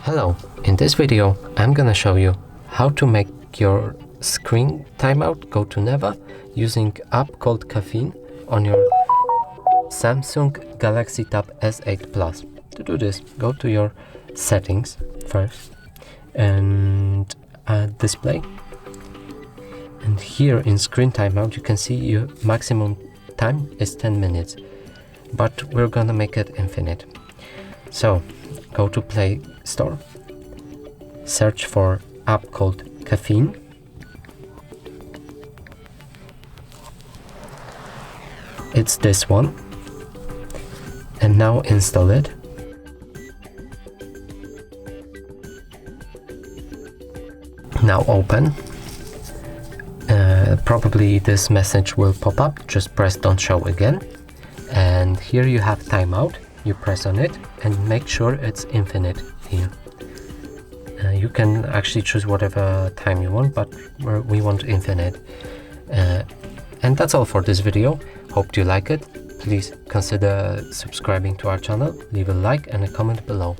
Hello, in this video I'm gonna show you how to make your screen timeout go to never using app called Caffeine on your Samsung Galaxy Tab S8 Plus. To do this, go to your settings first and display, and here in screen timeout you can see your maximum time is 10 minutes, but we're gonna make it infinite. So go to Play Store, search for app called Caffeine, it's this one, and now install it. Now open. Probably this message will pop up, just press don't show again, and here you have timeout. You press on it and make sure it's infinite here. You can actually choose whatever time you want, but we want infinite. And that's all for this video. Hope you like it. Please consider subscribing to our channel, leave a like and a comment below.